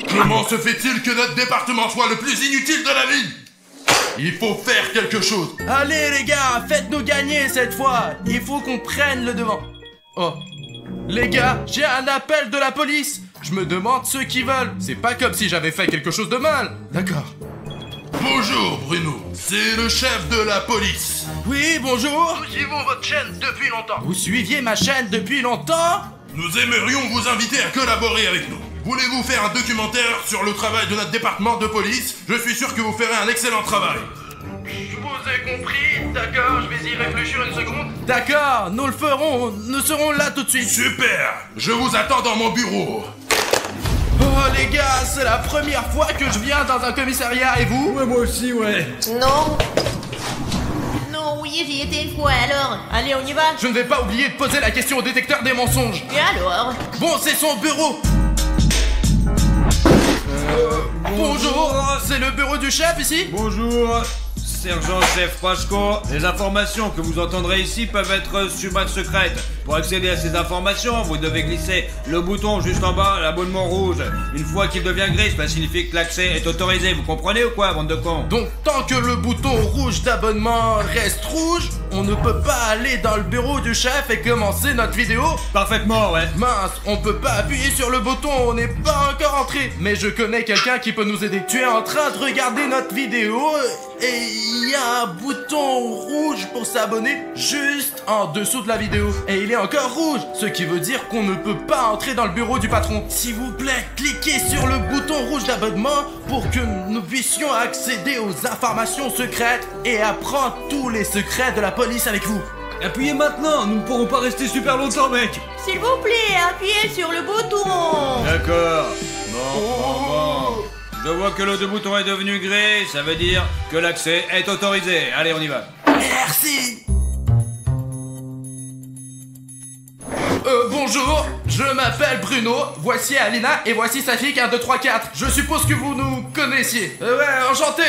Comment se fait-il que notre département soit le plus inutile de la ville? Il faut faire quelque chose. Allez les gars, faites-nous gagner cette fois. Il faut qu'on prenne le devant. Oh. Les gars, j'ai un appel de la police. Je me demande ce qu'ils veulent. C'est pas comme si j'avais fait quelque chose de mal. D'accord. Bonjour Bruno, c'est le chef de la police. Oui, bonjour. Nous suivons votre chaîne depuis longtemps. Vous suiviez ma chaîne depuis longtemps? Nous aimerions vous inviter à collaborer avec nous. Voulez-vous faire un documentaire sur le travail de notre département de police? Je suis sûr que vous ferez un excellent travail. Je vous ai compris, d'accord, je vais y réfléchir une seconde. D'accord, nous le ferons, nous serons là tout de suite. Super, je vous attends dans mon bureau. Oh les gars, c'est la première fois que je viens dans un commissariat, et vous? Ouais, moi aussi, ouais. Non. Non, oui, j'y étais une fois, alors. Allez, on y va. Je ne vais pas oublier de poser la question au détecteur des mensonges. Et alors? Bon, c'est son bureau. Bonjour, c'est le bureau du chef ici? Bonjour, sergent-chef Pachko. Les informations que vous entendrez ici peuvent être secrètes. Pour accéder à ces informations, vous devez glisser le bouton juste en bas, l'abonnement rouge. Une fois qu'il devient gris, cela signifie que l'accès est autorisé. Vous comprenez ou quoi, bande de cons? Donc, tant que le bouton rouge d'abonnement reste rouge, on ne peut pas aller dans le bureau du chef et commencer notre vidéo? Parfaitement, ouais. Mince, on peut pas appuyer sur le bouton, on n'est pas encore entré. Mais je connais quelqu'un qui peut nous aider. Tu es en train de regarder notre vidéo et il y a un bouton rouge pour s'abonner juste en dessous de la vidéo. Et il est encore rouge, ce qui veut dire qu'on ne peut pas entrer dans le bureau du patron. S'il vous plaît, cliquez sur le bouton rouge d'abonnement pour que nous puissions accéder aux informations secrètes et apprendre tous les secrets de la police avec vous. Appuyez maintenant, nous ne pourrons pas rester super longtemps, mec. S'il vous plaît, appuyez sur le bouton. D'accord. Bon. Je vois que le bouton est devenu gris, ça veut dire que l'accès est autorisé. Allez, on y va. Merci. Bonjour, je m'appelle Bruno, voici Alina et voici sa fille 1, 2, 3, 4. Je suppose que vous nous connaissiez. Ouais, enchanté.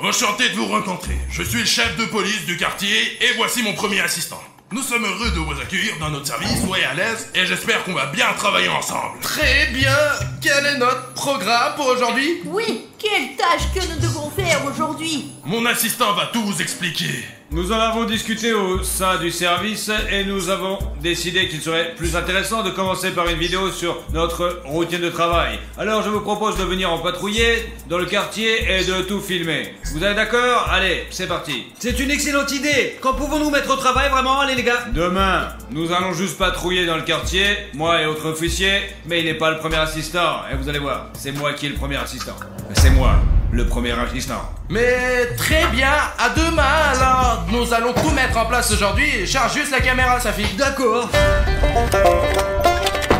Enchanté de vous rencontrer. Je suis le chef de police du quartier et voici mon premier assistant. Nous sommes heureux de vous accueillir dans notre service, soyez à l'aise et j'espère qu'on va bien travailler ensemble. Très bien, quel est notre programme pour aujourd'hui? Oui, quelle tâche que nous devons faire aujourd'hui? Mon assistant va tout vous expliquer. Nous en avons discuté au sein du service et nous avons décidé qu'il serait plus intéressant de commencer par une vidéo sur notre routine de travail. Alors je vous propose de venir en patrouiller dans le quartier et de tout filmer. Vous êtes d'accord? Allez, c'est parti. C'est une excellente idée. Quand pouvons-nous mettre au travail vraiment, allez les gars? Demain, nous allons juste patrouiller dans le quartier, moi et autre officier, mais il n'est pas le premier assistant. Et vous allez voir, c'est moi qui est le premier assistant. C'est moi, le premier assistant. Mais très bien, à demain alors. Nous allons tout mettre en place aujourd'hui. Charge juste la caméra, sa fille. D'accord.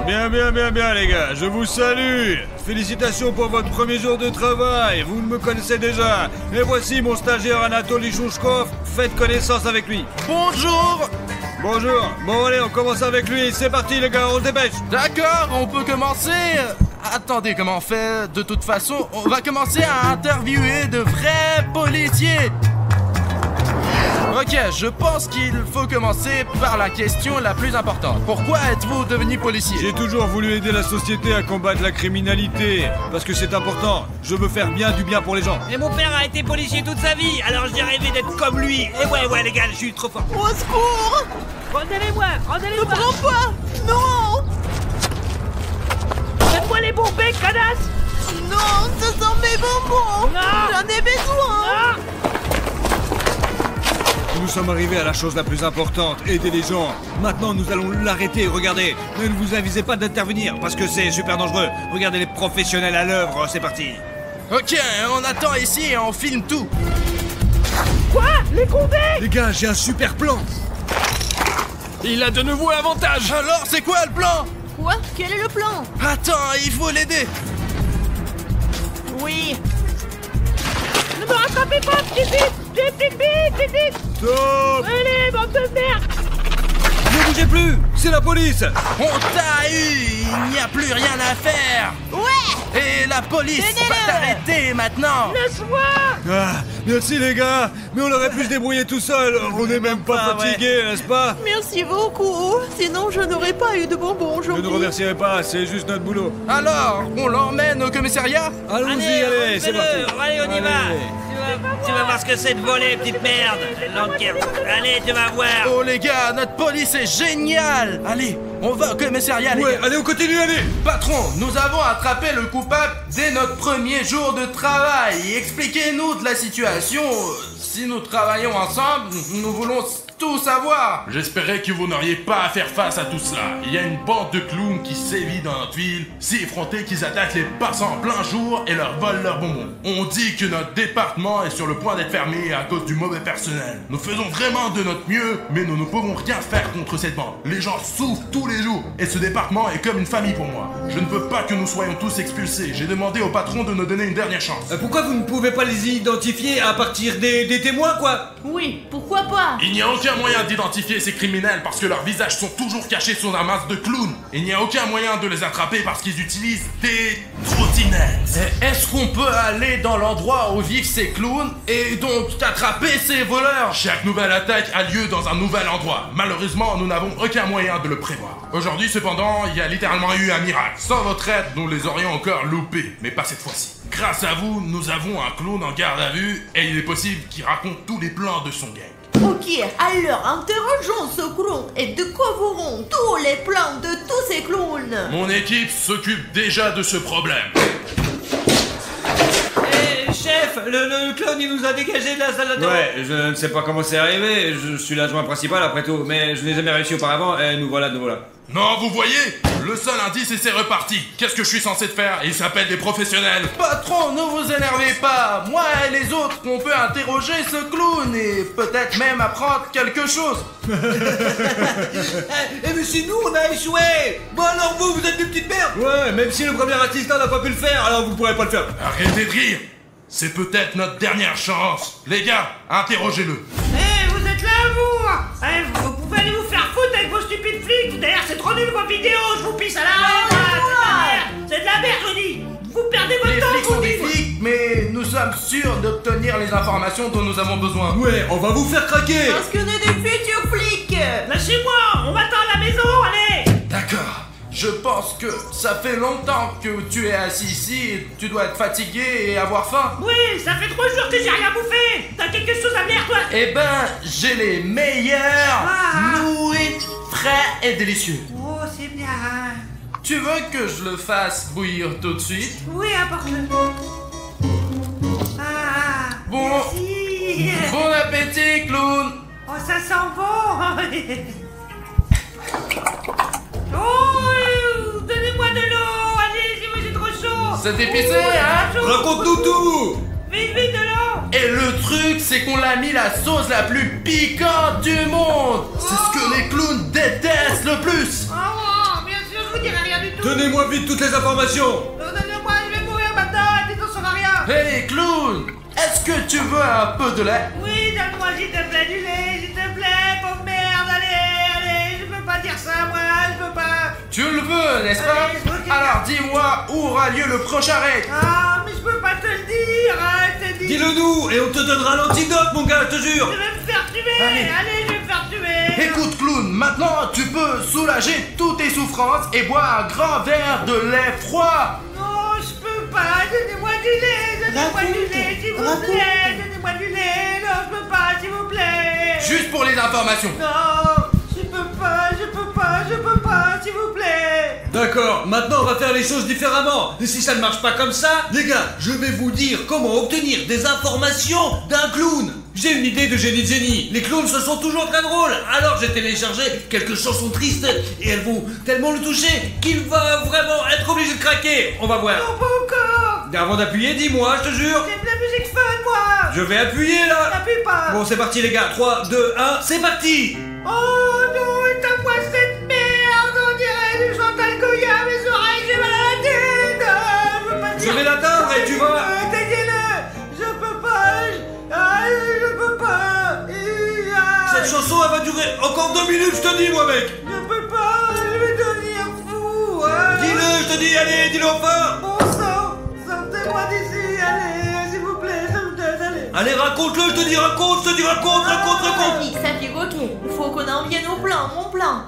Bien les gars, je vous salue. Félicitations pour votre premier jour de travail, vous me connaissez déjà. Et voici mon stagiaire Anatoly Chouchkov, faites connaissance avec lui. Bonjour. Bonjour, bon allez on commence avec lui, c'est parti les gars, on se dépêche. D'accord, on peut commencer. Attendez, comment on fait? De toute façon, on va commencer à interviewer de vrais policiers. Ok, je pense qu'il faut commencer par la question la plus importante. Pourquoi êtes-vous devenu policier? J'ai toujours voulu aider la société à combattre la criminalité, parce que c'est important. Je veux faire du bien pour les gens. Et mon père a été policier toute sa vie, alors j'ai rêvé d'être comme lui. Et ouais les gars, je suis trop fort. Au secours! Rendez-les-moi. Ne prends pas! Non! Faites-moi les bombes, cadasse. Non, ce sont mes bonbons! Non! J'en ai besoin! Nous sommes arrivés à la chose la plus importante, aider les gens. Maintenant, nous allons l'arrêter, regardez. Ne vous avisez pas d'intervenir, parce que c'est super dangereux. Regardez les professionnels à l'œuvre, c'est parti. Ok, on attend ici et on filme tout. Quoi? Les condés? Les gars, j'ai un super plan. Il a de nouveau l'avantage. Alors, c'est quoi le plan? Quoi? Quel est le plan? Attends, il faut l'aider. Oui. Ne me rattrapez pas, petite bite. J'ai une petite bite. Stop! Allez, bande de merde. Ne bougez plus! c'est la police. On t'a eu, il n'y a plus rien à faire. Ouais. Et la police Tenez-le. va t'arrêter maintenant. Ah, merci les gars. Mais on aurait pu se débrouiller tout seul. On n'est même pas fatigué, n'est-ce pas? Merci beaucoup. Sinon, je n'aurais pas eu de bonbons Ne aujourd'hui. nous remercierez pas, c'est juste notre boulot. Alors, on l'emmène au commissariat? Allons-y, allez, c'est parti. Allez, on y va. Tu vas voir ce que c'est de voler, petite merde. L'enquête. Allez, tu vas voir. Oh les gars, notre police est géniale. Allez, on va au commissariat les Ouais, gars. allez, on continue, allez. Patron, nous avons attrapé le coupable dès notre premier jour de travail. Expliquez-nous de la situation. Si nous travaillons ensemble, nous voulons tout savoir. J'espérais que vous n'auriez pas à faire face à tout cela. Il y a une bande de clowns qui sévit dans notre ville, si effrontés qu'ils attaquent les passants en plein jour et leur volent leurs bonbons. On dit que notre département est sur le point d'être fermé à cause du mauvais personnel. Nous faisons vraiment de notre mieux, mais nous ne pouvons rien faire contre cette bande. Les gens souffrent tous les jours et ce département est comme une famille pour moi. Je ne veux pas que nous soyons tous expulsés. J'ai demandé au patron de nous donner une dernière chance. Pourquoi vous ne pouvez pas les identifier à partir des témoins, quoi? Oui, pourquoi pas? Il n'y a aucun moyen d'identifier ces criminels parce que leurs visages sont toujours cachés sous un masque de clown. Il n'y a aucun moyen de les attraper parce qu'ils utilisent des trottinettes. Est-ce qu'on peut aller dans l'endroit où vivent ces clowns et donc attraper ces voleurs? Chaque nouvelle attaque a lieu dans un nouvel endroit. Malheureusement, nous n'avons aucun moyen de le prévoir. Aujourd'hui, cependant, il y a littéralement eu un miracle. Sans votre aide, nous les aurions encore loupés, mais pas cette fois-ci. Grâce à vous, nous avons un clown en garde à vue et il est possible qu'il raconte tous les plans de son gang. Ok, alors interrogeons ce clown et découvrons tous les plans de tous ces clowns. Mon équipe s'occupe déjà de ce problème. Chef, le clown il nous a dégagé de la salle d'attente. Ouais, je ne sais pas comment c'est arrivé. Je suis l'adjoint principal après tout, mais je n'ai jamais réussi auparavant et nous voilà. Non, vous voyez? Le seul indice et c'est reparti. Qu'est-ce que je suis censé te faire? Ils s'appellent des professionnels. Patron, ne vous énervez pas. Moi et les autres, on peut interroger ce clown et peut-être même apprendre quelque chose. Mais si nous on a échoué. Bon alors vous êtes des petites merdes. Ouais, même si le premier assistant n'a pas pu le faire, alors vous pourrez pas le faire. Arrêtez de rire. C'est peut-être notre dernière chance. Les gars, interrogez-le. Vous êtes là, vous Vous pouvez aller vous faire foutre avec vos stupides flics. D'ailleurs, c'est trop nul vos vidéos. Je vous pisse à la c'est de la merde, je vous dis. Vous perdez votre Les temps, flics je sont vous des dis. flics, mais nous sommes sûrs d'obtenir les informations dont nous avons besoin. Ouais, on va vous faire craquer. Parce qu'on est des futurs flics. Lâchez-moi, on m'attend à la maison, allez. D'accord. Je pense que ça fait longtemps que tu es assis ici et tu dois être fatigué et avoir faim. Oui, ça fait 3 jours que j'ai rien bouffé. T'as quelque chose à me dire, toi? Eh ben, j'ai les meilleurs, nourris, frais et délicieux. Oh, c'est bien. Tu veux que je le fasse bouillir tout de suite? Oui, apporte-le. Bon, Merci. bon appétit, clown. Oh, ça sent bon. Oh, donnez-moi de l'eau. Allez, moi j'ai trop chaud. C'est épicé, hein? Chaud. Raconte-nous tout. Vite, vite, de l'eau. Et le truc, c'est qu'on l'a mis la sauce la plus piquante du monde. C'est ce que les clowns détestent le plus. Oh, bien sûr, je vous dirai rien du tout. Donnez-moi vite toutes les informations. Donnez-moi, je vais mourir maintenant. Dites, on saura rien. Hey, clown, est-ce que tu veux un peu de lait? Oui, donne-moi s'il te plaît du lait, s'il te plaît, pauvre merde, allez, je peux pas dire ça, moi, je peux pas. Tu le veux, n'est-ce pas? Allez, je veux dire- Alors dis-moi où aura lieu le prochain raid. Ah, mais je peux pas te le dire, hein, je te dis. Dis-le nous et on te donnera l'antidote, mon gars, je te jure. Je vais me faire tuer, Allez. allez, je vais me faire tuer. Écoute, clown, maintenant tu peux soulager toutes tes souffrances et boire un grand verre de lait froid. Non, je peux pas, donnez-moi du lait, donnez-moi du lait, s'il vous plaît, donnez-moi du lait, non, je peux pas, s'il vous plaît. Juste pour les informations. Non, je peux pas, s'il vous plaît. D'accord, maintenant on va faire les choses différemment. Et si ça ne marche pas comme ça, les gars, je vais vous dire comment obtenir des informations d'un clown. J'ai une idée de génie de génie. Les clowns ce sont toujours très drôles. Alors j'ai téléchargé quelques chansons tristes et elles vont tellement le toucher qu'il va vraiment être obligé de craquer. On va voir. Non, pas encore. Avant d'appuyer, dis-moi, je te jure. J'aime la musique fun, moi. Je vais appuyer là. N'appuie pas. Bon, c'est parti les gars. 3, 2, 1, c'est parti. Oh non, éteins-moi cette merde, on dirait du Chantal Goya, mes oreilles, j'ai mal à la tête. Je veux pas dire. Je vais l'atteindre et tu vas... Éteignez-le. Je peux pas. Je peux pas. Cette chanson elle va durer encore 2 minutes, je te dis moi mec. Je peux pas. Vas-y, allez, dis-le fort. Bon sang, sortez-moi d'ici, allez, s'il vous plaît, ça me donne, allez. Allez, raconte-le, je te dis raconte. Fix, ça dit ok. Faut qu'on en vienne au plan, mon plan.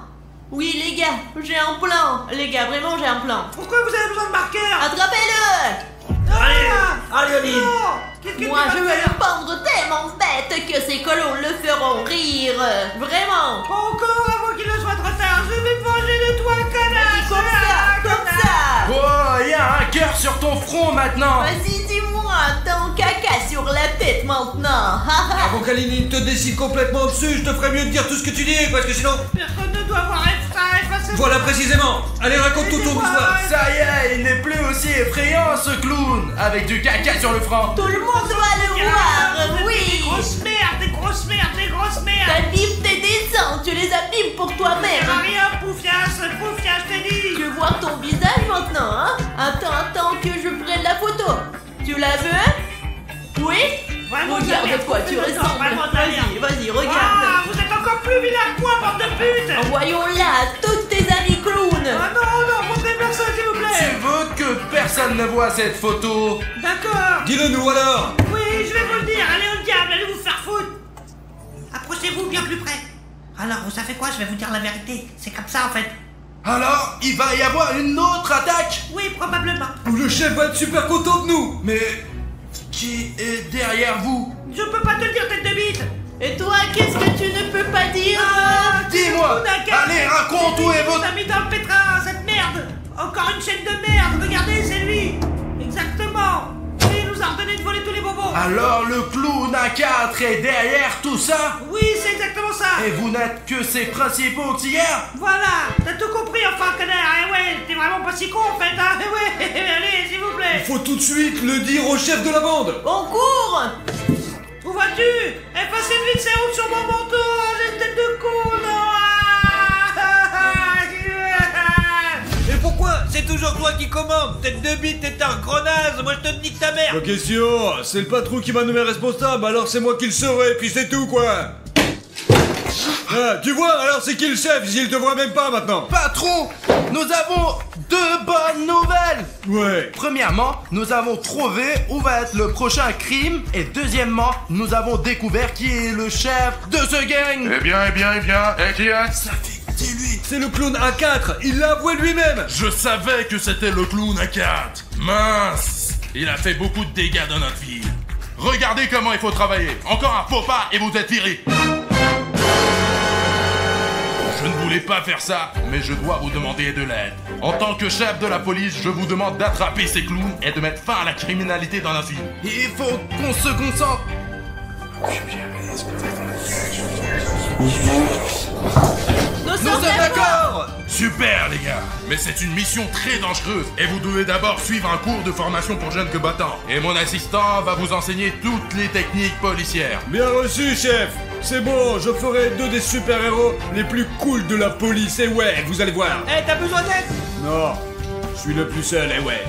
Oui, les gars, j'ai un plan. Les gars, vraiment, j'ai un plan. Pourquoi vous avez besoin de marqueur? Attrapez-le! Allez, Oline. Qu'est-ce que Moi, tu je vas vais faire? le pendre tellement bête que ces colons le feront rire. Vraiment. Encore avant qu'il ne soit trop tard, je vais me venger de toi, connard. Comme ça. Oh, y a un cœur sur ton front maintenant. Vas-y, dis-moi, ton caca sur la tête maintenant. Avant qu'Aline te décide complètement dessus, je te ferais mieux de dire tout ce que tu dis, parce que sinon... Personne ne doit voir ça, effacez. Voilà précisément. Allez, raconte tout ton histoire. Ça y est, il n'est plus aussi effrayant ce clown, avec du caca sur le front. Tout le monde doit le voir, Des oui. grosses merdes, des grosses merdes, des grosses merdes. T'abîmes tes dessins, tu les abîmes pour Ça toi-même. sert à rien, Poufias, je t'ai dit. Je vois ton visage maintenant, hein. Attends que je prenne la photo. Tu la veux? Oui? Vraiment de la Regarde merde, de quoi tu fais-le temps, ressembles. vraiment de la merde. Vas-y, Ah, regarde. vous êtes encore plus vilain que moi, bande de putes. Envoyons-la à toutes tes amies clowns. Ah non, montrez personne, s'il vous Tu plaît. veux que personne ne voit cette photo? D'accord. Dis-le nous alors. Oui, je vais vous le dire. Allez au diable, allez vous faire foutre. Approchez-vous bien plus près. Alors, vous savez quoi? Je vais vous dire la vérité. C'est comme ça, en fait. Alors, il va y avoir une autre attaque? Oui, probablement. Le chef va être super content de nous. Mais qui est derrière vous? Je peux pas te le dire, tête de bite. Et toi, qu'est-ce que tu ne peux pas dire? Dis-moi. Allez, raconte où est votre... T'as mis dans le pétrin, cette merde. Encore une chaîne de merde. Regardez, c'est lui. Exactement. Lui, il nous a ordonné de voler tous les bonbons. Alors le clown à 4 est derrière tout ça? Oui, c'est exactement ça. Et vous n'êtes que ses principaux tiers? Voilà, t'as tout compris, enfin, connard. Eh ouais, t'es vraiment pas si con, en fait, hein. Eh ouais, allez, s'il vous plaît. Faut tout de suite le dire au chef de la bande. On court. Où vas-tu? Effacez vite ces routes sur mon manteau. J'ai une tête de con, non. Et pourquoi c'est toujours toi qui commande? Tête de bite, t'es un grenasse. Moi je te nique ta mère. Pas question, c'est le patron qui m'a nommé responsable, alors c'est moi qui le saurai, puis c'est tout quoi. Ah, tu vois, alors c'est qui le chef, s'il te voit même pas maintenant? Patron, nous avons deux bonnes nouvelles. Ouais. Premièrement, nous avons trouvé où va être le prochain crime. Et deuxièmement, nous avons découvert qui est le chef de ce gang. Eh bien, et qui est? Ça fait que c'est lui. C'est le clown A4, il l'a avoué lui-même. Je savais que c'était le clown à 4. Mince. Il a fait beaucoup de dégâts dans notre ville. Regardez comment il faut travailler. Encore un faux pas et vous êtes viré. Je ne voulais pas faire ça, mais je dois vous demander de l'aide. En tant que chef de la police, je vous demande d'attraper ces clowns et de mettre fin à la criminalité dans la ville. Il faut qu'on se concentre. Nous Nous sommes sommes d'accord. Super les gars, mais c'est une mission très dangereuse et vous devez d'abord suivre un cours de formation pour jeunes combattants. Et mon assistant va vous enseigner toutes les techniques policières. Bien reçu, chef. C'est bon, je ferai 2 des super-héros les plus cool de la police, et ouais, vous allez voir. Eh, t'as besoin d'aide? Non, je suis le plus seul, et ouais.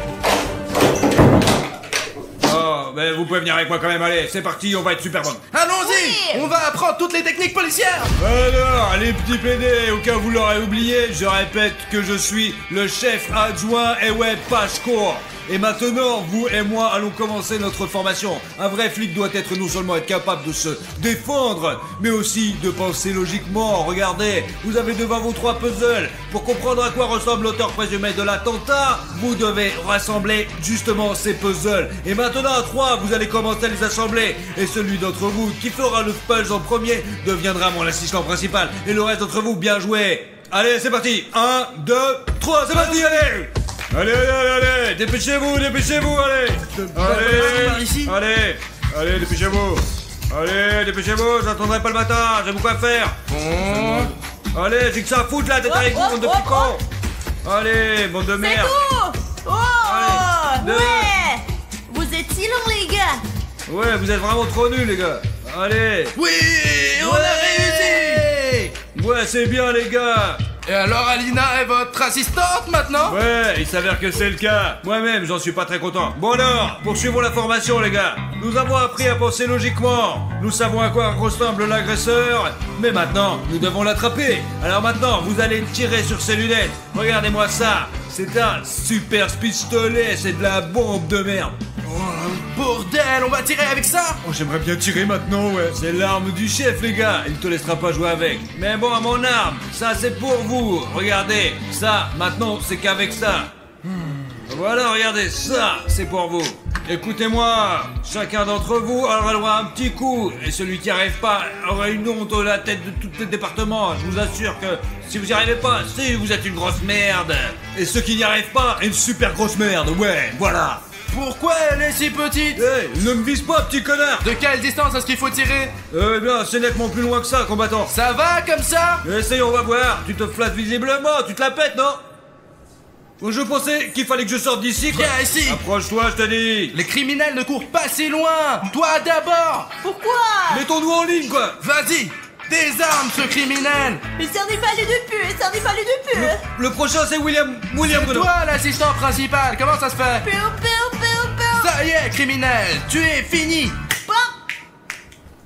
Oh, mais vous pouvez venir avec moi quand même, allez, c'est parti, on va être super bon. Allons-y. Oui. On va apprendre toutes les techniques policières. Alors, les petits PD, au cas où vous l'aurez oublié, je répète que je suis le chef adjoint, et ouais, Pashko. Et maintenant, vous et moi allons commencer notre formation. Un vrai flic doit être non seulement être capable de se défendre, mais aussi de penser logiquement. Regardez, vous avez devant vous 3 puzzles. Pour comprendre à quoi ressemble l'auteur présumé de l'attentat, vous devez rassembler justement ces puzzles. Et maintenant, à 3, vous allez commencer à les assembler. Et celui d'entre vous qui fera le puzzle en premier deviendra mon assistant principal. Et le reste d'entre vous, bien joué. Allez, c'est parti. 1, 2, 3, c'est parti, allez! Allez, allez, allez, allez, dépêchez-vous, allez. par ici. Allez, dépêchez-vous. Allez, dépêchez-vous, j'attendrai pas le matin, j'ai beaucoup à faire. Bon. Allez, j'ai que ça à foutre là, t'es avec vous, bande de picons. Allez, bande de C'est merde. tout. Oh. Allez, deux. Ouais. Vous êtes si longs, les gars. Ouais, vous êtes vraiment trop nuls, les gars. Allez. Oui, on a réussi. Ouais, c'est bien, les gars. Et alors Alina est votre assistante maintenant? Ouais, il s'avère que c'est le cas. Moi-même, j'en suis pas très content. Bon alors, poursuivons la formation, les gars. Nous avons appris à penser logiquement. Nous savons à quoi ressemble l'agresseur. Mais maintenant, nous devons l'attraper. Alors maintenant, vous allez tirer sur ses lunettes. Regardez-moi ça. C'est un super pistolet. C'est de la bombe de merde. Bordel, on va tirer avec ça? Oh, j'aimerais bien tirer maintenant, ouais. C'est l'arme du chef, les gars. Il te laissera pas jouer avec. Mais bon, mon arme, ça c'est pour vous. Regardez, ça, maintenant, c'est qu'avec ça. Voilà, regardez, ça, c'est pour vous. Écoutez-moi, chacun d'entre vous aura le droit à un petit coup. Et celui qui n'y arrive pas aura une honte à la tête de tout le département. Je vous assure que si vous n'y arrivez pas, si vous êtes une grosse merde. Et ceux qui n'y arrivent pas, une super grosse merde, ouais, voilà. Pourquoi elle est si petite? Hey, ne me vise pas, petit connard. De quelle distance est-ce qu'il faut tirer? Eh bien, c'est nettement plus loin que ça, combattant. Ça va comme ça? Essaye, on va voir. Tu te flattes visiblement, tu te la pètes, non? Je pensais qu'il fallait que je sorte d'ici, quoi. Viens ici. Approche-toi, je te dis. Les criminels ne courent pas si loin. Toi d'abord. Pourquoi? Mettons-nous en ligne, quoi. Vas-y, désarme ce criminel. Mais ça n'est pas les deux pu, ça n'est pas les deux pu. Le prochain, c'est William Bruno. Toi l'assistant principal, comment ça se fait? Piu, piu, piu, piu. Ça y est, criminel, tu es fini.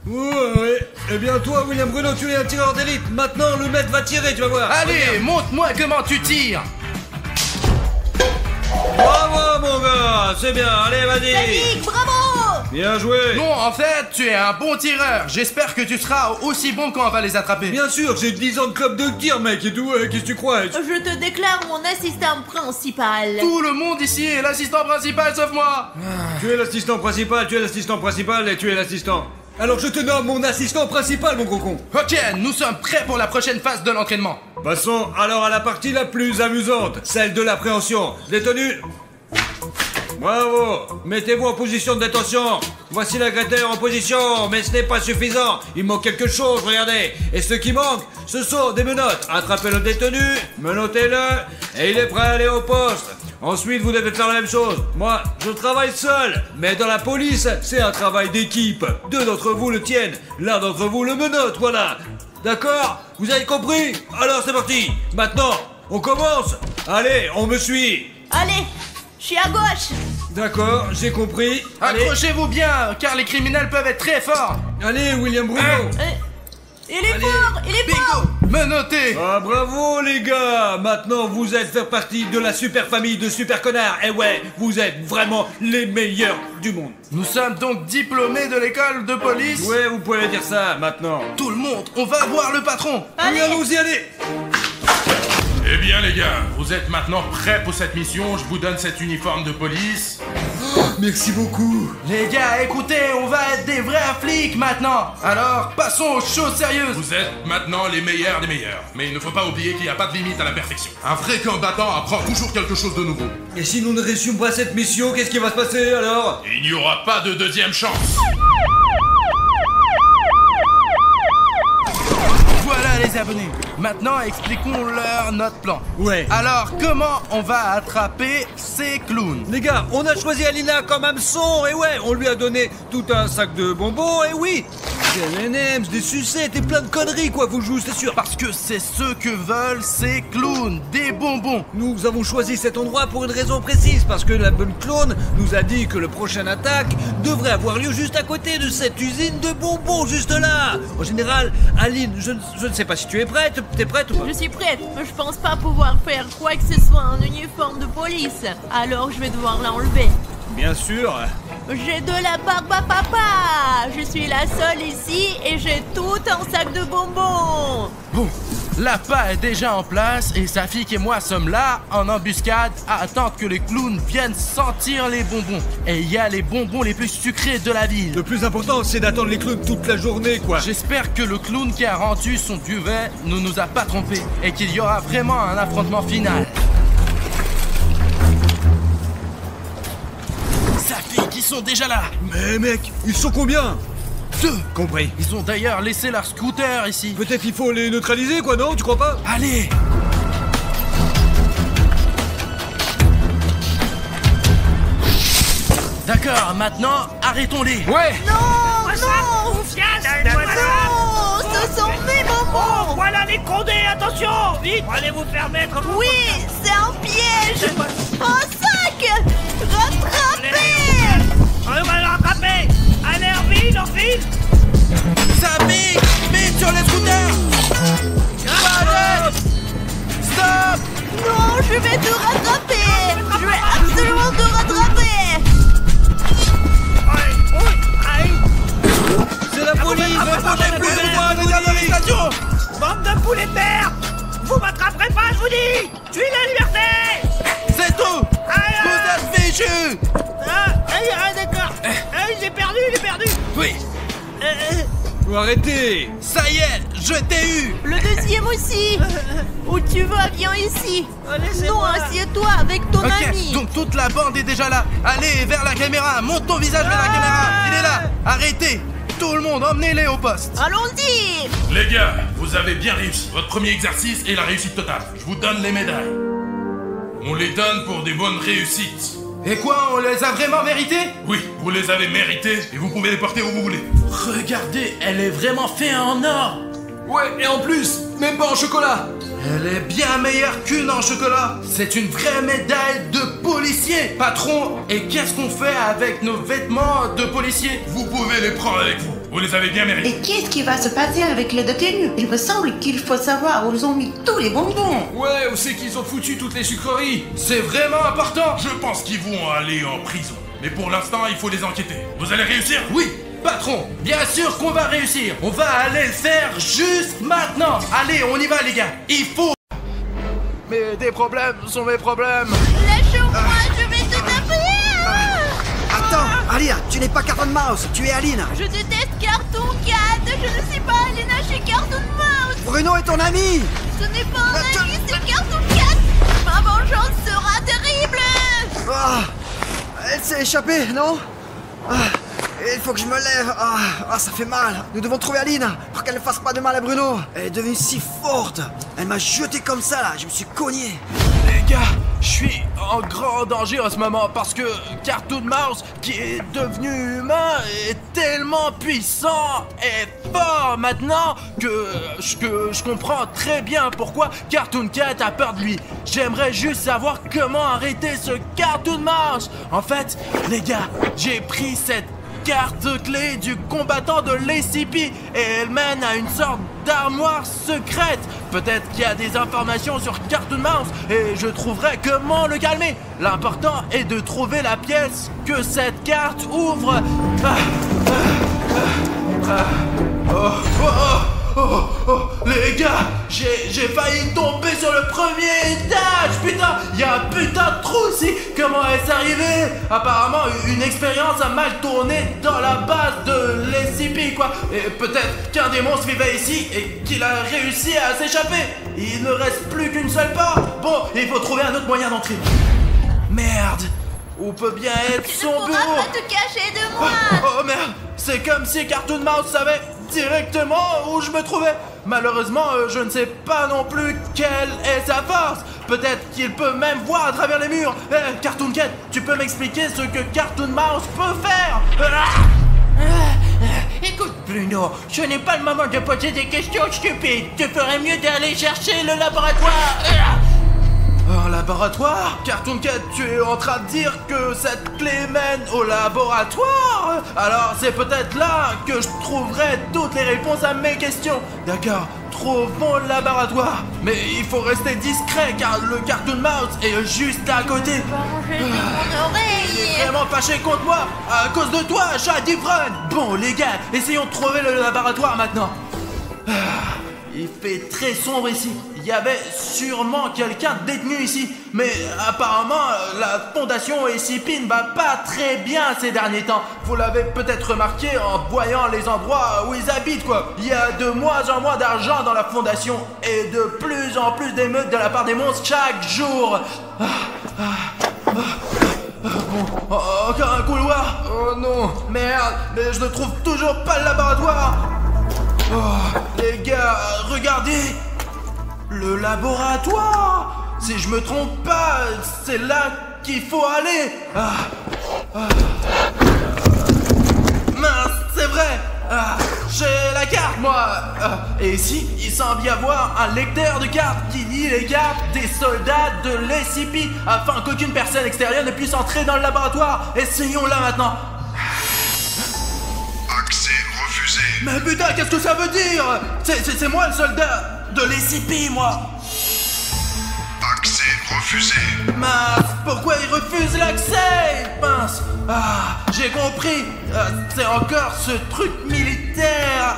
Ouais. Eh bien, toi, William Bruno, tu es un tireur d'élite. Maintenant, le maître va tirer, tu vas voir. Allez, montre-moi comment tu tires. Bravo, mon gars. C'est bien, allez, vas-y. Sadiq, bravo. Bien joué. Non, en fait, tu es un bon tireur. J'espère que tu seras aussi bon quand on va les attraper. Bien sûr, j'ai 10 ans de club de tir, mec, et tout, qu'est-ce que tu crois? Je te déclare mon assistant principal. Tout le monde ici est l'assistant principal sauf moi. Tu es l'assistant principal, tu es l'assistant principal, et tu es l'assistant. Alors je te nomme mon assistant principal, mon gros con. Ok, nous sommes prêts pour la prochaine phase de l'entraînement. Passons alors à la partie la plus amusante, celle de l'appréhension. Détenu. Bravo. Mettez-vous en position de détention. Voici l'agresseur en position, mais ce n'est pas suffisant. Il manque quelque chose, regardez. Et ce qui manque, ce sont des menottes. Attrapez le détenu, menottez-le, et il est prêt à aller au poste. Ensuite, vous devez faire la même chose. Moi, je travaille seul, mais dans la police, c'est un travail d'équipe. Deux d'entre vous le tiennent, l'un d'entre vous le menotte, voilà. D'accord? Vous avez compris? Alors c'est parti. Maintenant, on commence. Allez, on me suit. Allez, je suis à gauche. D'accord, j'ai compris. Allez, Accrochez-vous bien, car les criminels peuvent être très forts. allez, William Bruno. Il est Allez, fort, il est fort. Bingo, menotté. Ah bravo les gars. Maintenant vous êtes faire partie de la super famille de super connards. Et ouais, vous êtes vraiment les meilleurs du monde. Nous sommes donc diplômés de l'école de police. Ouais, vous pouvez dire ça maintenant. Tout le monde, on va voir le patron. Oui, allons-y, allez. Eh bien les gars, vous êtes maintenant prêts pour cette mission, je vous donne cet uniforme de police. Merci beaucoup. Les gars, écoutez, on va être des vrais flics maintenant. Alors, passons aux choses sérieuses. Vous êtes maintenant les meilleurs des meilleurs. Mais il ne faut pas oublier qu'il n'y a pas de limite à la perfection. Un vrai combattant apprend toujours quelque chose de nouveau. Et si nous ne réussissons pas cette mission, qu'est-ce qui va se passer alors? Il n'y aura pas de deuxième chance. Voilà les abonnés. Maintenant, expliquons-leur notre plan. Ouais. Alors, comment on va attraper ces clowns? Les gars, on a choisi Alina comme hameçon, et ouais, on lui a donné tout un sac de bonbons, et oui, des M&M's, des sucettes et plein de conneries, quoi, vous jouez, c'est sûr. Parce que c'est ce que veulent ces clowns, des bonbons. Nous avons choisi cet endroit pour une raison précise, parce que la bonne clone nous a dit que le prochain attaque devrait avoir lieu juste à côté de cette usine de bonbons, juste là. En général, Aline, je ne sais pas si tu es prête, t'es prête ou pas? Je suis prête, mais je pense pas pouvoir faire quoi que ce soit en uniforme de police. Alors je vais devoir l'enlever. Bien sûr. J'ai de la barbe à papa. Je suis la seule ici et j'ai tout un sac de bonbons. Bon, l'appât est déjà en place et Safik et moi sommes là, en embuscade, à attendre que les clowns viennent sentir les bonbons. Et il y a les bonbons les plus sucrés de la ville. Le plus important, c'est d'attendre les clowns toute la journée, quoi. J'espère que le clown qui a rendu son duvet ne nous a pas trompés et qu'il y aura vraiment un affrontement final. Safik, ils sont déjà là. Mais mec, ils sont combien? 2. Compris. Ils ont d'ailleurs laissé leur scooter ici. Peut-être il faut les neutraliser, quoi, non? Tu crois pas? Allez. D'accord, maintenant, arrêtons-les. Ouais. Non, Quoi ça? non, Viens, donne-moi ça. non, ce emmener bonbon. Voilà les condés, attention. Vite, allez vous faire mettre. Oui, c'est un piège. Un sac. Rattrapez. On va le rattraper. Allez, en vide. Ça pique. Vite sur les scooters. Arrête. Stop. Non, je vais te rattraper. Je vais absolument te rattraper. C'est la police! Approchez plus de moi, regarde dans les stations. Bande de poulets de terre. Vous m'attraperez pas, je vous dis. Je suis la liberté. C'est tout. Aïe, Vous êtes fichus. D'accord. J'ai perdu. Oui. Faut arrêter. Ça y est, je t'ai eu. Le deuxième aussi. Où tu vas, viens ici. Laissez-moi. Non, assieds-toi avec ton Ok, ami. donc toute la bande est déjà là. Allez, vers la caméra, monte ton visage vers la caméra. Il est là. Arrêtez. Tout le monde, emmenez-les au poste. Allons-y. Les gars, vous avez bien réussi. Votre premier exercice est la réussite totale. Je vous donne les médailles. On les donne pour des bonnes réussites. Et quoi, on les a vraiment mérités? Oui, vous les avez mérités et vous pouvez les porter où vous voulez. Regardez, elle est vraiment faite en or. Ouais, et en plus, même pas en chocolat. Elle est bien meilleure qu'une en chocolat. C'est une vraie médaille de policier. Patron, et qu'est-ce qu'on fait avec nos vêtements de policier? Vous pouvez les prendre avec vous. Vous les avez bien mérités. Et qu'est-ce qui va se passer avec les détenus? Il me semble qu'il faut savoir où ils ont mis tous les bonbons. Ouais, où c'est qu'ils ont foutu toutes les sucreries? C'est vraiment important. Je pense qu'ils vont aller en prison. Mais pour l'instant, il faut les enquêter. Vous allez réussir? Oui, patron, bien sûr qu'on va réussir. On va aller le faire juste maintenant. Allez, on y va les gars. Il faut... Mais des problèmes sont mes problèmes. Lâche-moi, je vais te taper. Attends, Alina, tu n'es pas Cartoon Mouse, tu es Alina. Je déteste Cartoon Cat. Je ne suis pas Alina chez Cartoon Mouse. Bruno est ton ami. Ce n'est pas un ami, c'est Cartoon Cat. Ma vengeance sera terrible. Ah, elle s'est échappée, non? Il faut que je me lève. Ça fait mal. Nous devons trouver Alina pour qu'elle ne fasse pas de mal à Bruno. Elle est devenue si forte. Elle m'a jeté comme ça là, je me suis cogné. Les gars, je suis en grand danger en ce moment parce que Cartoon Mouse, qui est devenu humain, est tellement puissant et fort maintenant que je comprends très bien pourquoi Cartoon Cat a peur de lui. J'aimerais juste savoir comment arrêter ce Cartoon Mouse. En fait, les gars, j'ai pris cette carte clé du combattant de l'SCP et elle mène à une sorte d'armoire secrète. Peut-être qu'il y a des informations sur Cartoon Mouse et je trouverai comment le calmer. L'important est de trouver la pièce que cette carte ouvre. Les gars, j'ai failli tomber sur le premier étage. Putain, il y a un putain de trou ici. Comment est-ce arrivé? Apparemment, une expérience a mal tourné dans la base de l'SCP, quoi. Et peut-être qu'un des monstres vivait ici et qu'il a réussi à s'échapper. Il ne reste plus qu'une seule porte. Bon, il faut trouver un autre moyen d'entrer. Merde. Où peut bien être son Tu ne bureau? pourras pas te cacher de moi. Oh merde, c'est comme si Cartoon Mouse savait directement où je me trouvais. Malheureusement, je ne sais pas non plus quelle est sa force. Peut-être qu'il peut même voir à travers les murs. Cartoon Cat, tu peux m'expliquer ce que Cartoon Mouse peut faire? Écoute Bruno, ce n'est pas le moment de poser des questions stupides. Tu ferais mieux d'aller chercher le laboratoire. Un laboratoire? Cartoon Cat, tu es en train de dire que cette clé mène au laboratoire? Alors c'est peut-être là que je trouverai toutes les réponses à mes questions. D'accord, trouvons le laboratoire. Mais il faut rester discret car le Cartoon Mouse est juste à côté. J'ai mon Il est oreille. vraiment fâché contre moi à cause de toi, chat d'ivrogne. Bon les gars, essayons de trouver le laboratoire maintenant. Il fait très sombre ici. Il y avait sûrement quelqu'un de détenu ici. Mais apparemment, la fondation SCP ne va pas très bien ces derniers temps. Vous l'avez peut-être remarqué en voyant les endroits où ils habitent, quoi. Il y a de moins en moins d'argent dans la fondation et de plus en plus d'émeutes de la part des monstres chaque jour. Bon, encore un couloir. Oh non, merde, mais je ne trouve toujours pas le laboratoire. Oh, les gars, regardez. Le laboratoire. Si je me trompe pas, c'est là qu'il faut aller. Mince, c'est vrai. J'ai la cartes, moi. Et ici, il semble y avoir un lecteur de cartes qui lit les cartes des soldats de l'SCP afin qu'aucune personne extérieure ne puisse entrer dans le laboratoire. Essayons-la maintenant. Accès refusé. Mais putain, qu'est-ce que ça veut dire? C'est moi le soldat de l'SCP, moi. Accès refusé. Mince, pourquoi il refuse l'accès? Mince. Ah, j'ai compris. C'est encore ce truc militaire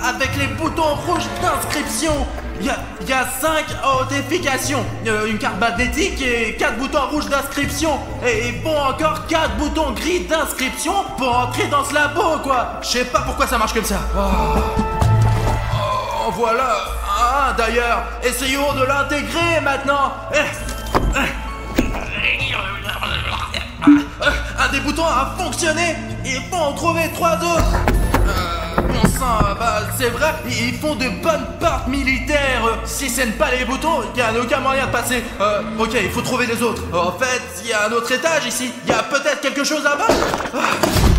avec les boutons rouges d'inscription. Il y a 5 authentifications, une carte magnétique et 4 boutons rouges d'inscription. Et il faut encore 4 boutons gris d'inscription pour entrer dans ce labo, quoi. Je sais pas pourquoi ça marche comme ça. Oh, voilà. Ah, d'ailleurs, essayons de l'intégrer maintenant. Un des boutons a fonctionné. Il faut en trouver 3 autres. Bon sang, bah c'est vrai, ils font de bonnes portes militaires. Si ce n'est pas les boutons, il n'y a aucun moyen de passer. Ok, il faut trouver les autres. En fait, il y a un autre étage ici. Il y a peut-être quelque chose là-bas.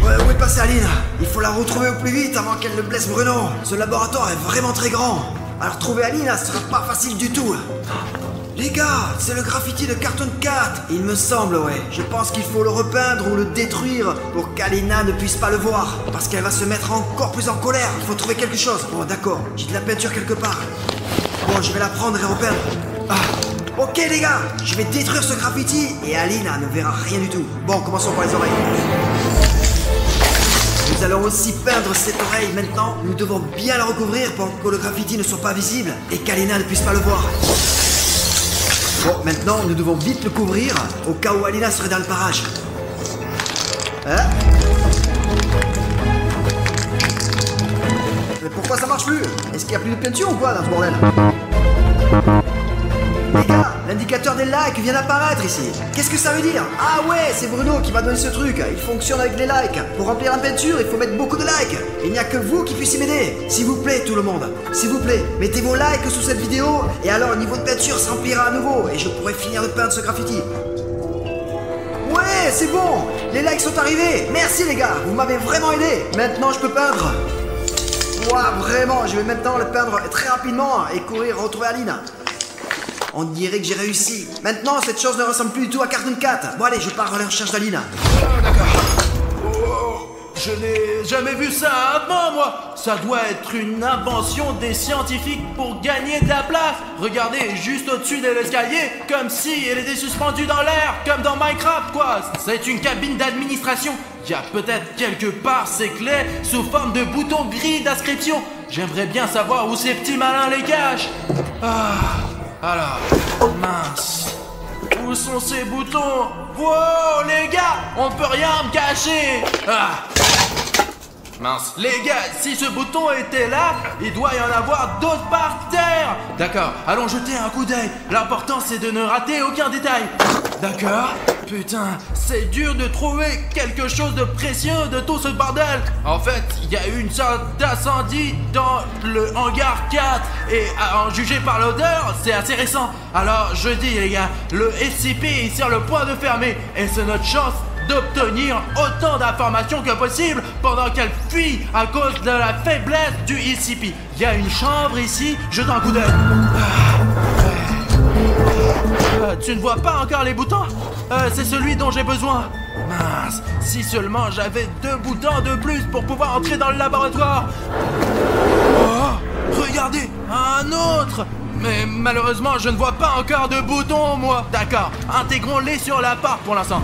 Ouais, où est passée Aline? Il faut la retrouver au plus vite avant qu'elle ne blesse Bruno. Ce laboratoire est vraiment très grand. Alors trouver Aline, ça sera pas facile du tout. Les gars, c'est le graffiti de Cartoon Cat. Il me semble, ouais. Je pense qu'il faut le repeindre ou le détruire pour qu'Alina ne puisse pas le voir. Parce qu'elle va se mettre encore plus en colère. Il faut trouver quelque chose. Bon, d'accord. J'ai de la peinture quelque part. Bon, je vais la prendre et repeindre. Ok, les gars. Je vais détruire ce graffiti et Alina ne verra rien du tout. Bon, commençons par les oreilles. Nous allons aussi peindre cette oreille maintenant. Nous devons bien la recouvrir pour que le graffiti ne soit pas visible et qu'Alina ne puisse pas le voir. Bon, maintenant, nous devons vite le couvrir, au cas où Alina serait dans le parage. Hein? Mais pourquoi ça marche plus? Est-ce qu'il n'y a plus de peinture ou quoi dans ce bordel? Les gars, l'indicateur des likes vient d'apparaître ici. Qu'est-ce que ça veut dire? Ah ouais, c'est Bruno qui m'a donné ce truc. Il fonctionne avec les likes. Pour remplir la peinture, il faut mettre beaucoup de likes. Il n'y a que vous qui puissiez m'aider. S'il vous plaît, tout le monde. S'il vous plaît, mettez vos likes sous cette vidéo. Et alors, le niveau de peinture se remplira à nouveau. Et je pourrai finir de peindre ce graffiti. Ouais, c'est bon. Les likes sont arrivés. Merci les gars, vous m'avez vraiment aidé. Maintenant, je peux peindre. Ouah, vraiment, je vais maintenant le peindre très rapidement et courir retrouver Aline. On dirait que j'ai réussi. Maintenant, cette chose ne ressemble plus du tout à Cartoon Cat. Bon allez, je pars à la recherche d'Aline. D'accord. Je n'ai jamais vu ça avant, moi. Ça doit être une invention des scientifiques pour gagner de la place. Regardez, juste au-dessus de l'escalier, comme si elle était suspendue dans l'air, comme dans Minecraft, quoi. C'est une cabine d'administration. Il y a peut-être quelque part ces clés sous forme de boutons gris d'inscription. J'aimerais bien savoir où ces petits malins les cachent. Alors, mince. Où sont ces boutons? Wow, les gars, on ne peut rien me cacher. Mince. Les gars, si ce bouton était là, il doit y en avoir d'autres par terre. D'accord, allons jeter un coup d'œil. L'important, c'est de ne rater aucun détail. D'accord. Putain, c'est dur de trouver quelque chose de précieux de tout ce bordel. En fait, il y a eu une sorte d'incendie dans le hangar 4. Et à en juger par l'odeur, c'est assez récent. Alors, je dis les gars, le SCP est sur le point de fermer. Et c'est notre chance d'obtenir autant d'informations que possible pendant qu'elle fuit à cause de la faiblesse du SCP. Il y a une chambre ici, jette un coup d'œil. Tu ne vois pas encore les boutons? C'est celui dont j'ai besoin. Mince, si seulement j'avais 2 boutons de plus pour pouvoir entrer dans le laboratoire. Oh, regardez, un autre. Mais malheureusement, je ne vois pas encore de boutons, moi. D'accord, intégrons-les sur la porte pour l'instant.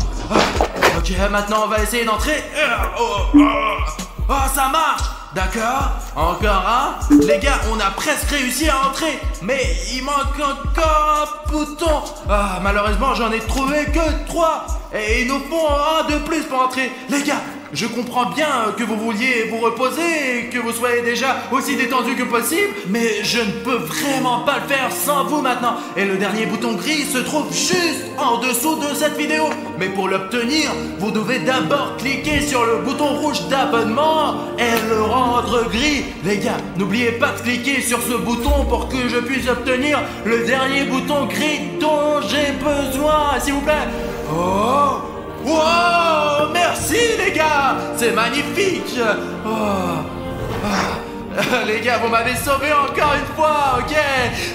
Ok, maintenant on va essayer d'entrer. Oh, ça marche. D'accord, encore un. Les gars, on a presque réussi à entrer. Mais il manque encore un bouton. Malheureusement, j'en ai trouvé que 3. Et il nous faut un de plus pour entrer. Les gars, je comprends bien que vous vouliez vous reposer et que vous soyez déjà aussi détendu que possible, mais je ne peux vraiment pas le faire sans vous maintenant. Et le dernier bouton gris se trouve juste en dessous de cette vidéo. Mais pour l'obtenir, vous devez d'abord cliquer sur le bouton rouge d'abonnement et le rendre gris. Les gars, n'oubliez pas de cliquer sur ce bouton pour que je puisse obtenir le dernier bouton gris dont j'ai besoin, s'il vous plaît. Oh! Wow! Merci les gars! C'est magnifique! Les gars, vous m'avez sauvé encore une fois, ok?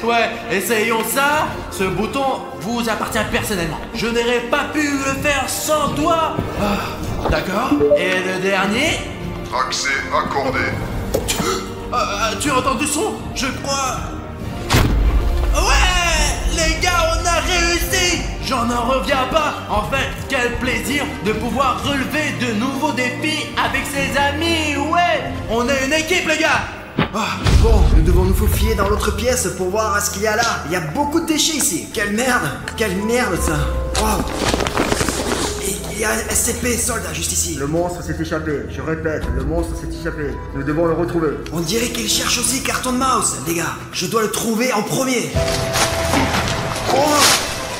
Ouais, essayons ça. Ce bouton vous appartient personnellement. Je n'aurais pas pu le faire sans toi. Ah, d'accord. Et le dernier? Accès accordé. Tu as entendu son? Je crois... Ouais! Les gars, on a réussi! J'en reviens pas! En fait, quel plaisir de pouvoir relever de nouveaux défis avec ses amis! Ouais! On est une équipe, les gars! Ah, bon, nous devons nous faufiler dans l'autre pièce pour voir ce qu'il y a là. Il y a beaucoup de déchets ici. Quelle merde ça. Wow. Et il y a un SCP soldat juste ici. Le monstre s'est échappé. Je répète, le monstre s'est échappé. Nous devons le retrouver. On dirait qu'il cherche aussi Carton Mouse, les gars. Je dois le trouver en premier. Oh,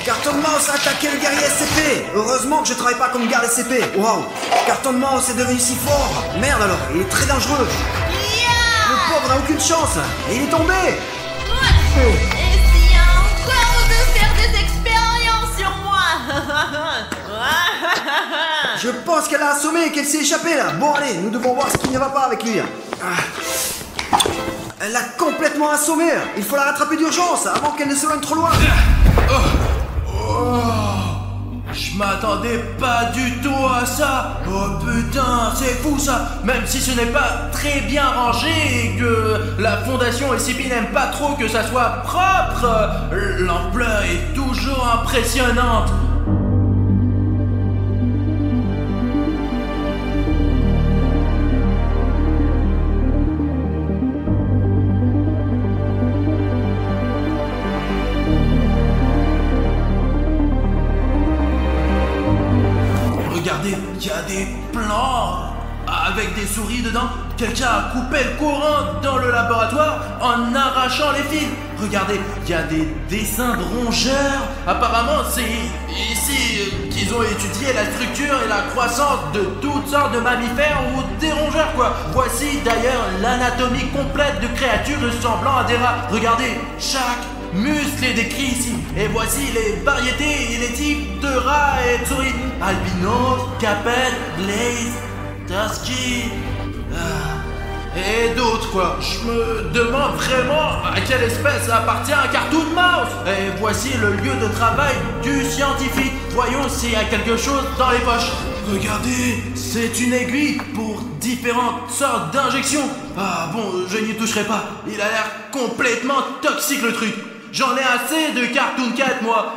Carton Mouse a attaqué le guerrier SCP. Heureusement que je travaille pas comme garde SCP. Wow, Carton Mouse est devenu si fort. Merde alors, il est très dangereux. Le pauvre n'a aucune chance. Et il est tombé. Essaye encore de faire des expériences sur moi. Je pense qu'elle a assommé et qu'elle s'est échappée là. Bon allez, nous devons voir ce qui ne va pas avec lui. Elle l'a complètement assommé. Il faut la rattraper d'urgence avant qu'elle ne s'éloigne trop loin. Je m'attendais pas du tout à ça. Oh putain, c'est fou ça. Même si ce n'est pas très bien rangé et que la fondation SCP n'aime pas trop que ça soit propre, l'ampleur est toujours impressionnante. Regardez, il y a des plans avec des souris dedans. Quelqu'un a coupé le courant dans le laboratoire en arrachant les fils. Regardez, il y a des dessins de rongeurs. Apparemment, c'est ici qu'ils ont étudié la structure et la croissance de toutes sortes de mammifères ou des rongeurs, quoi. Voici d'ailleurs l'anatomie complète de créatures ressemblant à des rats. Regardez, chaque muscle est décrit ici. Et voici les variétés et les types de rats et de souris. Albinos, Capet, Blaze, Tusky... et d'autres, quoi. Je me demande vraiment à quelle espèce appartient un Cartoon Mouse. Et voici le lieu de travail du scientifique. Voyons s'il y a quelque chose dans les poches. Regardez, c'est une aiguille pour différentes sortes d'injections. Ah bon, je n'y toucherai pas. Il a l'air complètement toxique, le truc. J'en ai assez de Cartoon Cat, moi.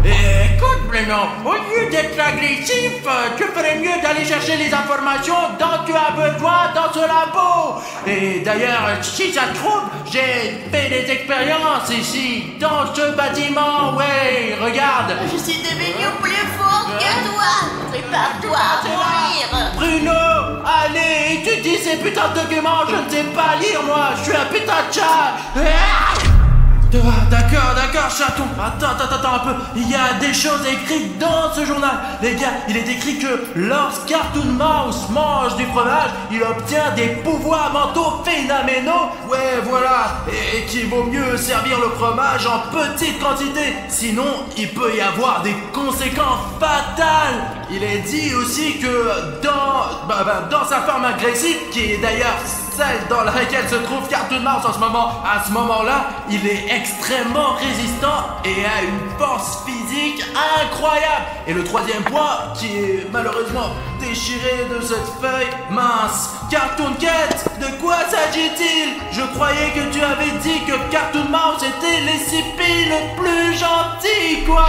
Écoute, Bruno, au lieu d'être agressif, tu ferais mieux d'aller chercher les informations dont tu as besoin dans ce labo. Et d'ailleurs, si ça te trouve, j'ai fait des expériences ici, dans ce bâtiment, ouais, regarde. Je suis devenu plus fort que toi. Prépare-toi à mourir. Bruno, allez, étudie ces putains de documents, je ne sais pas lire, moi, je suis un putain de chat. D'accord, chaton. Attends un peu. Il y a des choses écrites dans ce journal. Les gars, il est écrit que lorsque Cartoon Mouse mange du fromage, il obtient des pouvoirs mentaux phénoménaux. Ouais, voilà. Et qu'il vaut mieux servir le fromage en petite quantité. Sinon, il peut y avoir des conséquences fatales. Il est dit aussi que dans sa forme agressive, qui est d'ailleurs celle dans laquelle se trouve Cartoon Mouse en ce moment, à ce moment-là, il est extrêmement résistant et a une force physique incroyable. Et le troisième point, qui est malheureusement déchiré de cette feuille, mince. Cartoon Cat, de quoi s'agit-il? Je croyais que tu avais dit que Cartoon Mouse était l'SCP le plus gentil, quoi.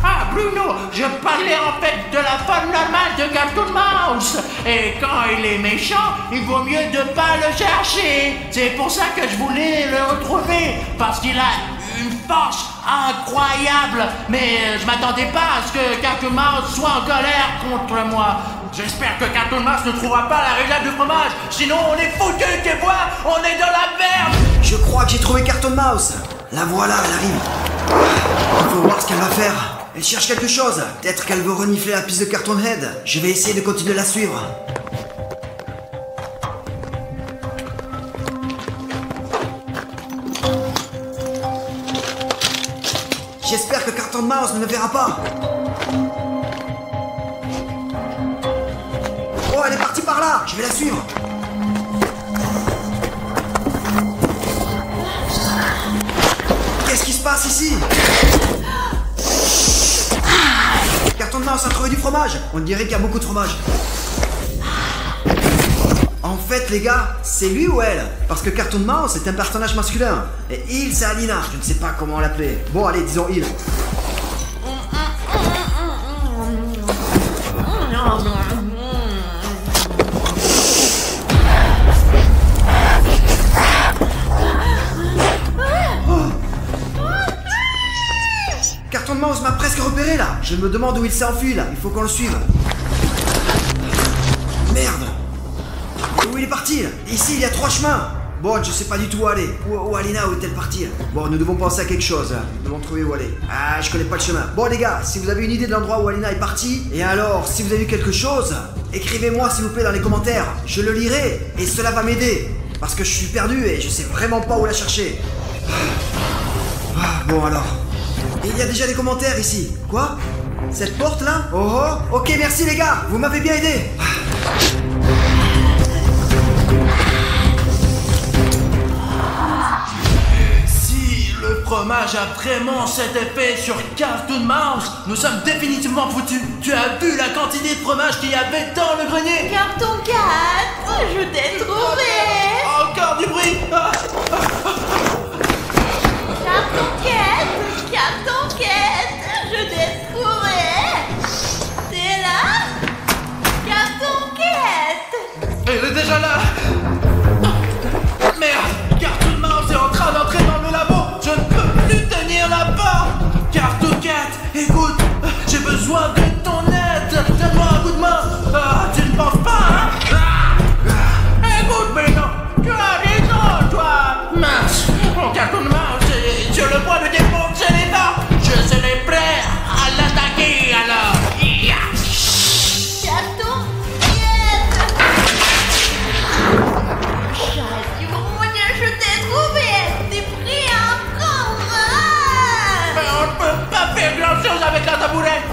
Ah, Bruno, je parlais en fait de la forme normale de Cartoon Mouse. Et quand il est méchant, il vaut mieux de pas le chercher. C'est pour ça que je voulais le retrouver, parce qu'il a une force incroyable. Mais je m'attendais pas à ce que Cartoon Mouse soit en colère contre moi. J'espère que Cartoon Mouse ne trouvera pas la réglade du fromage. Sinon, on est foutus, tu vois. On est dans la merde. Je crois que j'ai trouvé Cartoon Mouse. La voilà, elle arrive. Il faut voir ce qu'elle va faire. Elle cherche quelque chose. Peut-être qu'elle veut renifler la piste de Cartoon Head. Je vais essayer de continuer de la suivre. J'espère que Cartoon Mouse ne me verra pas. Oh, elle est partie par là. Je vais la suivre. Qu'est-ce qui se passe ici? Carton de Mouse a trouvé du fromage. On dirait qu'il y a beaucoup de fromage. En fait, les gars, c'est lui ou elle? Parce que Cartoon Mouse est un personnage masculin. Et il, c'est Alina. Je ne sais pas comment l'appeler. Bon, allez, disons il. Cartoon Mouse m'a presque repéré là. Je me demande où il s'est enfui là. Il faut qu'on le suive. Merde. Où il est parti là? Ici, il y a 3 chemins. Bon, je sais pas du tout où aller. Où Alina, où est-elle partie là? Bon, nous devons penser à quelque chose. Nous devons trouver où aller. Ah, je connais pas le chemin. Bon, les gars, si vous avez une idée de l'endroit où Alina est partie, et alors, si vous avez vu quelque chose, écrivez-moi s'il vous plaît dans les commentaires. Je le lirai et cela va m'aider. Parce que je suis perdu et je sais vraiment pas où la chercher. Bon, alors. Il y a déjà des commentaires ici. Quoi? Cette porte là? Oh oh. Ok, merci les gars. Vous m'avez bien aidé. Si le fromage a vraiment cet effet sur Cartoon Mouse, nous sommes définitivement foutus. Tu as vu la quantité de fromage qu'il y avait dans le grenier? Carton 4, je t'ai trouvé. Encore du bruit. Carton 4, Carton 4, je t'ai trouvé. T'es là? Carton 4. Elle est déjà là. Merde, Cartoon Mouse est en train d'entrer dans le labo. Je ne peux plus tenir la porte. Cartoon 4, écoute, j'ai besoin de ton aide. Donne-moi un coup de main. Ah, tu ne penses pas, hein? Écoute, mais non, tu as raison, toi. Mince, mon Cartoon Mouse, sur le point de défoncer les dents. Je serai prêt à l'attaquer alors. Carton 4. Je t'ai trouvé. T'es prêt à prendre, hein? Mais on ne peut pas faire grand chose avec la tabourette.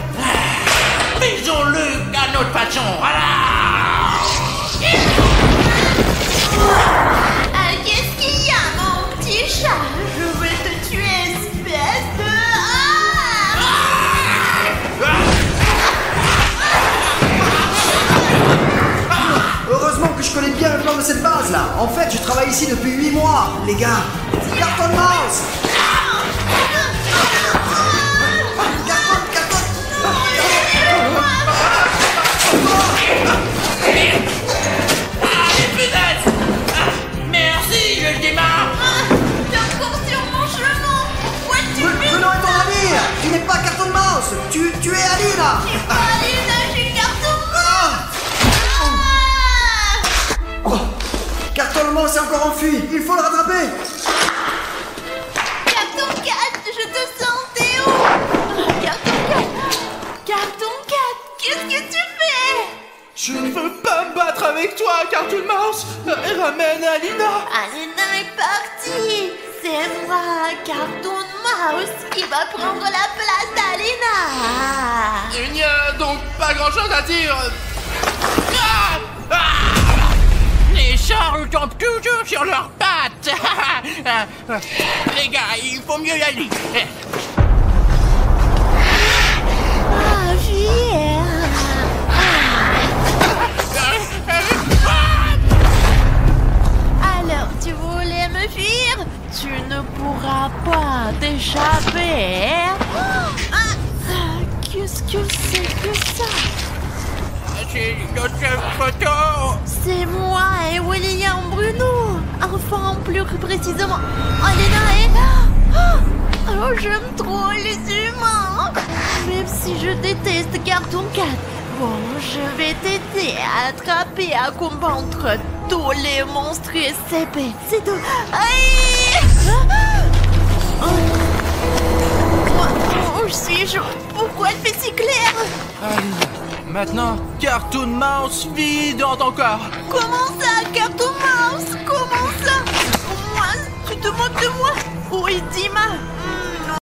Faisons-le à notre façon, voilà. Ah, qu'est-ce qu'il y a, mon petit chat? Je vais te tuer, espèce de... Heureusement que je connais bien le plan de cette base là. En fait, je travaille ici depuis 8 mois, les gars. Carton Mouse. Allez, punaise. Merci, je démarre. T'es encore sur mon chemin. Pourquoi tu fais Bruno est ton ami. Tu n'es pas Carton Mouse. Tu es Alina. Je suis pas Alina, je suis Carton Mouse. Carton Mouse est encore enfui. Il faut le rattraper. Carton 4, je te sens, t'es où? Carton 4, Carton 4, qu'est-ce que tu fais? Je ne veux pas me battre avec toi, Cartoon Mouse. Ramène Alina. Alina est partie. C'est moi, Cartoon Mouse, qui va prendre la place d'Alina. Il n'y a donc pas grand-chose à dire. Les chars tombent toujours sur leurs pattes. Les gars, il faut mieux y aller. Ah, fier. Alors, tu voulais me fuir? Tu ne pourras pas t'échapper. Qu'est-ce que c'est que ça? C'est notre photo. C'est moi et William Bruno. Enfin, plus précisément, Alina et... Oh, j'aime trop les humains. Même si je déteste Cartoon 4. Bon, je vais t'aider à attraper, à combattre tous les monstres SCP. C'est tout. Aïe! Oh, je suis chaud. Pourquoi elle fait si clair? Maintenant, Cartoon Mouse vit dans ton corps. Comment ça, Cartoon Mouse? Comment ça? Moi, tu te moques de moi? Oui, Dima.